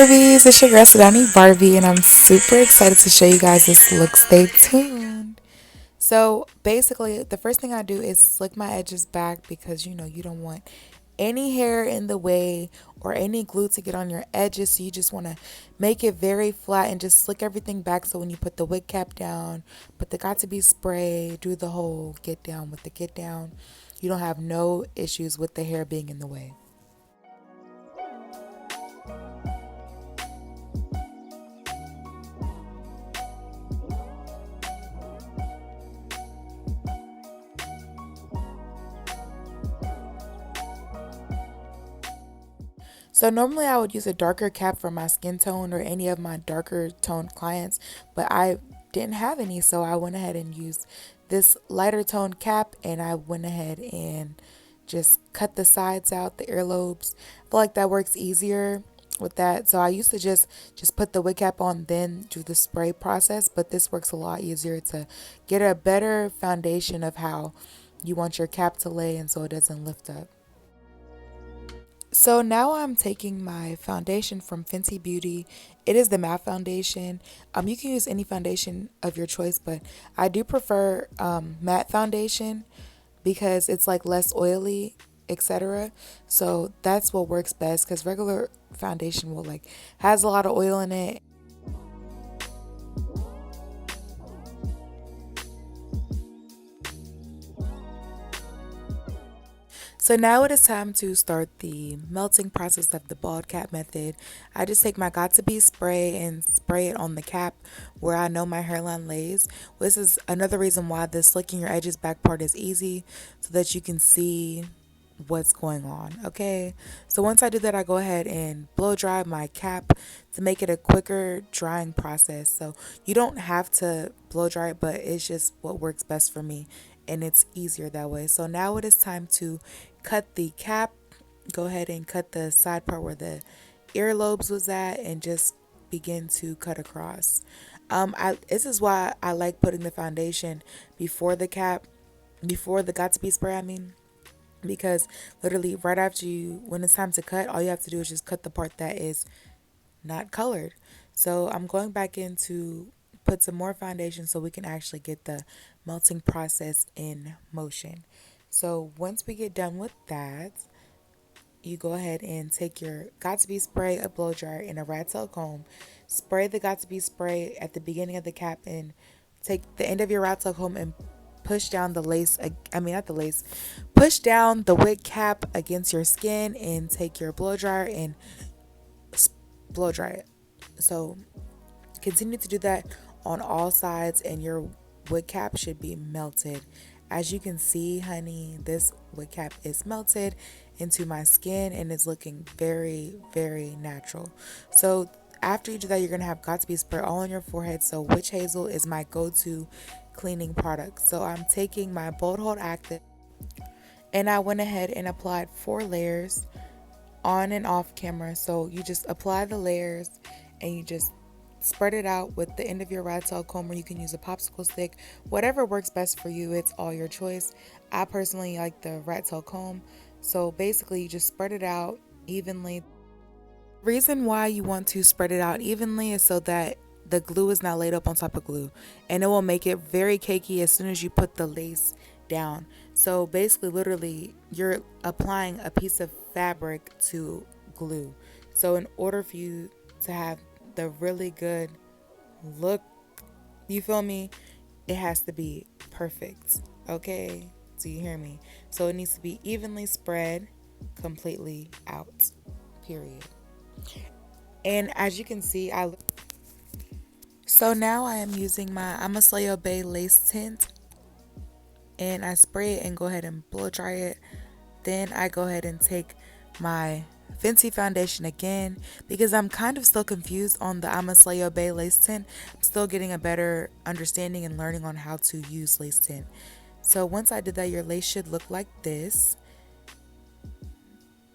Barbies, it's your girl Sudani Barbie, and I'm super excited to show you guys this look. Stay tuned. So basically, the first thing I do is slick my edges back because you don't want any hair in the way or any glue to get on your edges. So you just want to make it very flat and just slick everything back. So when you put the wig cap down, put the got to be spray, do the whole get down with the get down, you don't have no issues with the hair being in the way. So normally I would use a darker cap for my skin tone or any of my darker toned clients, but I didn't have any, so I went ahead and used this lighter toned cap, and I went ahead and just cut the sides out, the earlobes. I feel like that works easier with that. So I used to just put the wig cap on, then do the spray process, but this works a lot easier to get a better foundation of how you want your cap to lay, and so it doesn't lift up. So now I'm taking my foundation from Fenty Beauty. It is the matte foundation. You can use any foundation of your choice, but I do prefer matte foundation because it's like less oily, etc. So that's what works best because regular foundation will like has a lot of oil in it. So now it is time to start the melting process of the bald cap method. I just take my got to be spray and spray it on the cap where I know my hairline lays. This is another reason why the slicking your edges back part is easy so that you can see what's going on. Okay, so once I do that, I go ahead and blow dry my cap to make it a quicker drying process. So you don't have to blow dry it, but it's just what works best for me, and it's easier that way. So now it is time to cut the cap. Go ahead and cut the side part where the earlobes was at and just begin to cut across. This is why I like putting the foundation before the cap, before the got to be spray, I mean, because literally right after when it's time to cut, all you have to do is just cut the part that is not colored. So I'm going back in to put some more foundation so we can actually get the melting process in motion. So once we get done with that, you go ahead and take your got to be spray, a blow dryer, and a rat tail comb. Spray the got to be spray at the beginning of the cap, and take the end of your rat tail comb and push down the lace. I mean, not the lace. Push down the wig cap against your skin, and take your blow dryer and blow dry it. So continue to do that on all sides, and your wig cap should be melted. As you can see, honey, this wig cap is melted into my skin and is looking very, very natural. So after you do that, you're going to have got to be spray all on your forehead. So witch hazel is my go-to cleaning product. So I'm taking my Bold Hold Active, and I went ahead and applied 4 layers on and off camera. So you just apply the layers and you just spread it out with the end of your rat tail comb, or you can use a popsicle stick. Whatever works best for you, it's all your choice. I personally like the rat tail comb. So basically you just spread it out evenly. Reason why you want to spread it out evenly is so that the glue is not laid up on top of glue, and it will make it very cakey as soon as you put the lace down. So basically, literally, you're applying a piece of fabric to glue. So in order for you to have the really good look, you feel me, it has to be perfect. Okay, do you hear me? So it needs to be evenly spread completely out, period. And as you can see, so now I am using my Amasleo Bay lace tint, and I spray it and go ahead and blow dry it. Then I go ahead and take my Fenty foundation again because I'm kind of still confused on the Amasleo Bay lace tint. I'm still getting a better understanding and learning on how to use lace tint. So once I did that, your lace should look like this.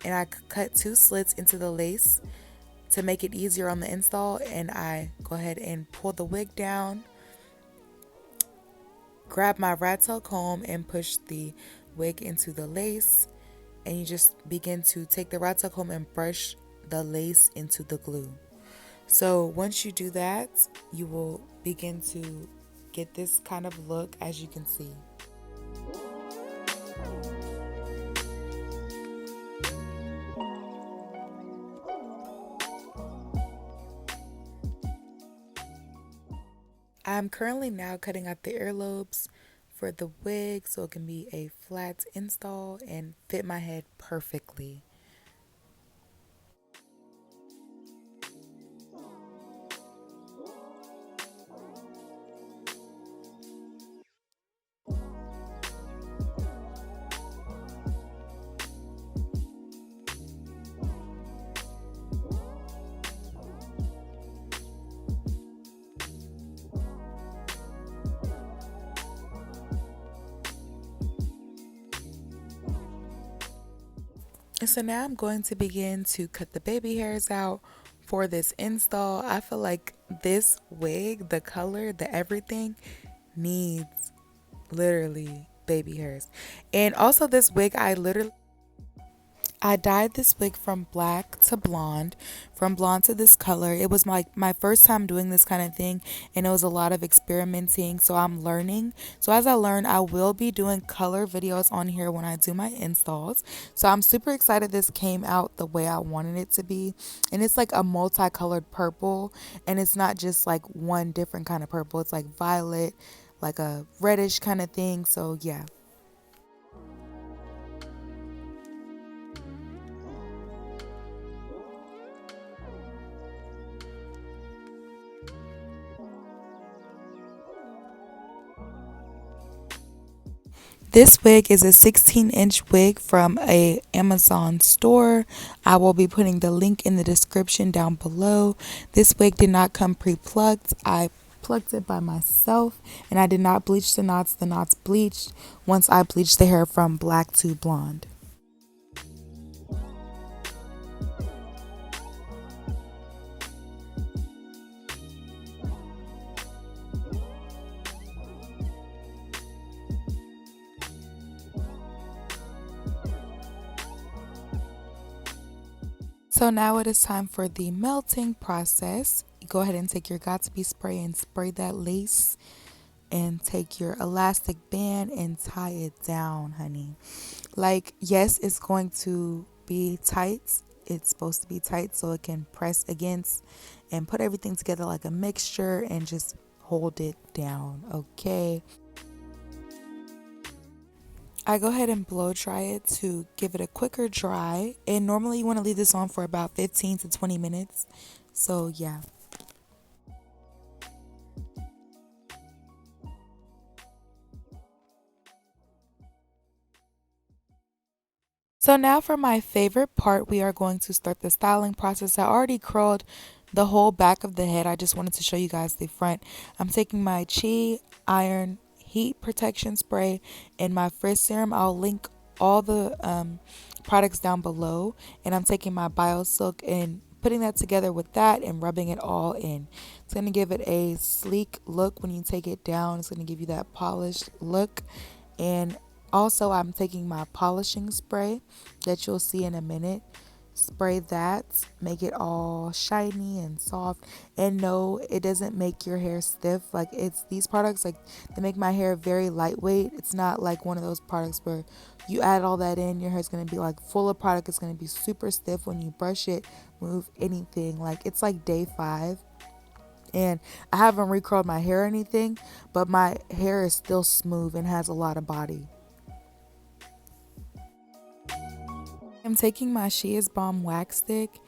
And I cut 2 slits into the lace to make it easier on the install, and I go ahead and pull the wig down, grab my rat tail comb and push the wig into the lace, and you just begin to take the rat tail comb and brush the lace into the glue. So once you do that, you will begin to get this kind of look, as you can see. I'm currently now cutting out the earlobes for the wig so it can be a flat install and fit my head perfectly. And so now I'm going to begin to cut the baby hairs out for this install. I feel like this wig, the color, the everything needs literally baby hairs. And also this wig, I dyed this wig from black to blonde, from blonde to this color. It was my first time doing this kind of thing, and it was a lot of experimenting, so I'm learning. So as I learn, I will be doing color videos on here when I do my installs. So I'm super excited this came out the way I wanted it to be. And it's like a multicolored purple, and it's not just like one different kind of purple. It's like violet, like a reddish kind of thing. So yeah. This wig is a 16-inch wig from a Amazon store. I will be putting the link in the description down below. This wig did not come pre-plucked. I plucked it by myself, and I did not bleach the knots. The knots bleached once I bleached the hair from black to blonde. So now it is time for the melting process. Go ahead and take your Got2b spray and spray that lace, and take your elastic band and tie it down, honey. Like, yes, it's going to be tight. It's supposed to be tight so it can press against and put everything together like a mixture and just hold it down, okay? I go ahead and blow dry it to give it a quicker dry. And normally you want to leave this on for about 15 to 20 minutes. So yeah. So now for my favorite part, we are going to start the styling process. I already curled the whole back of the head. I just wanted to show you guys the front. I'm taking my Chi Iron Heat Protection Spray and my Frizz Serum. I'll link all the products down below. And I'm taking my BioSilk and putting that together with that and rubbing it all in. It's going to give it a sleek look when you take it down. It's going to give you that polished look. And also, I'm taking my polishing spray that you'll see in a minute. Spray that, make it all shiny and soft. And no, it doesn't make your hair stiff. Like, it's these products, like, they make my hair very lightweight. It's not like one of those products where you add all that in, your hair's going to be like full of product. It's going to be super stiff when you brush it, move anything. Like, it's like day 5. And I haven't recurled my hair or anything, but my hair is still smooth and has a lot of body. I'm taking my Shea's Balm wax stick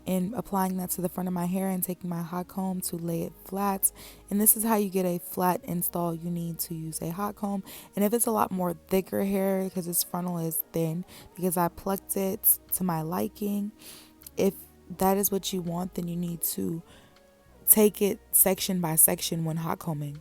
and applying that to the front of my hair and taking my hot comb to lay it flat. And this is how you get a flat install. You need to use a hot comb. And if it's a lot more thicker hair, because this frontal is thin, because I plucked it to my liking, if that is what you want, then you need to take it section by section when hot combing.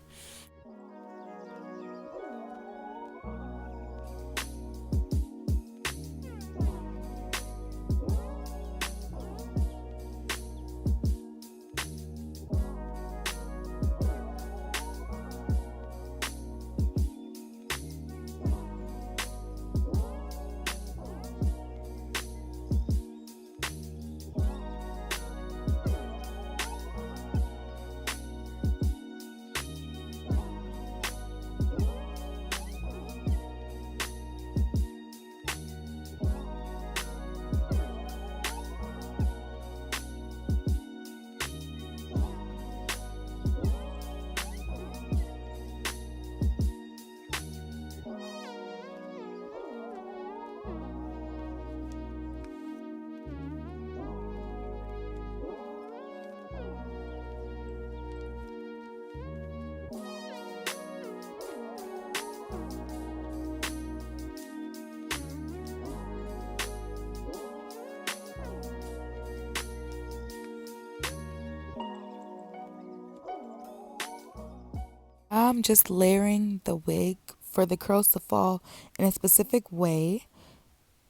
now I'm just layering the wig for the curls to fall in a specific way.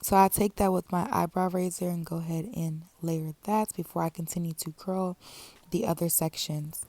So I take that with my eyebrow razor and go ahead and layer that before I continue to curl the other sections.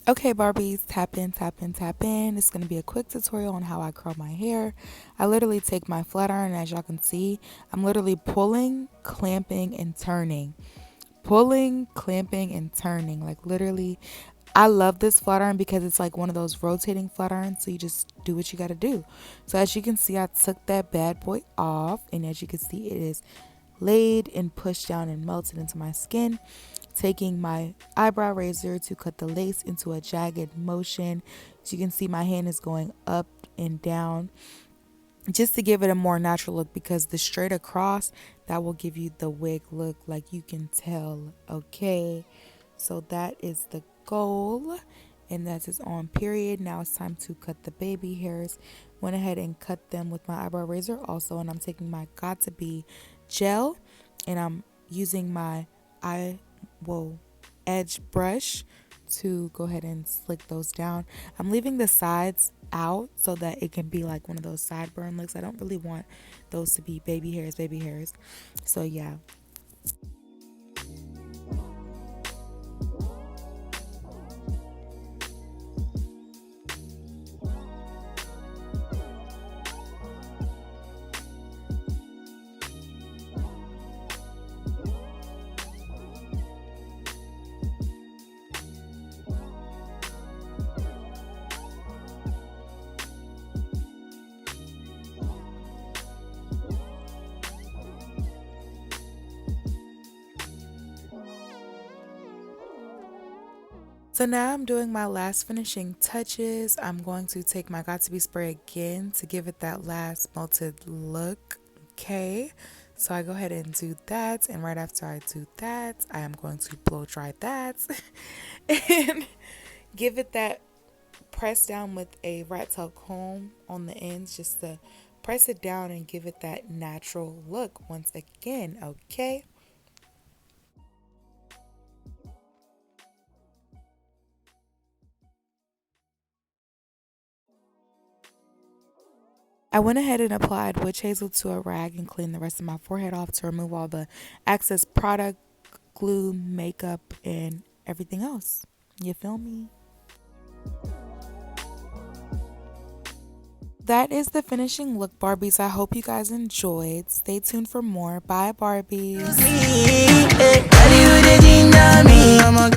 Okay, Barbies, tap in, tap in, tap in. It's going to be a quick tutorial on how I curl my hair. I literally take my flat iron, as y'all can see. I'm literally pulling, clamping, and turning. Pulling, clamping, and turning. Like, literally, I love this flat iron because it's like one of those rotating flat irons. So you just do what you got to do. So as you can see, I took that bad boy off. And as you can see, it is laid and pushed down and melted into my skin. Taking my eyebrow razor to cut the lace into a jagged motion. As you can see, my hand is going up and down just to give it a more natural look, because the straight across, that will give you the wig look, like you can tell. Okay, so that is the goal, and that is on period. Now it's time to cut the baby hairs. Went ahead and cut them with my eyebrow razor also, and I'm taking my got to be gel, and I'm using my edge brush to go ahead and slick those down. I'm leaving the sides out so that it can be like one of those sideburn looks. I don't really want those to be baby hairs. So yeah. So now I'm doing my last finishing touches. I'm going to take my got to be spray again to give it that last melted look. Okay, so I go ahead and do that, and right after I do that, I am going to blow dry that and give it that press down with a rat tail comb on the ends, just to press it down and give it that natural look once again. Okay. I went ahead and applied witch hazel to a rag and cleaned the rest of my forehead off to remove all the excess product, glue, makeup, and everything else. You feel me? That is the finishing look, Barbies. I hope you guys enjoyed. Stay tuned for more. Bye, Barbies.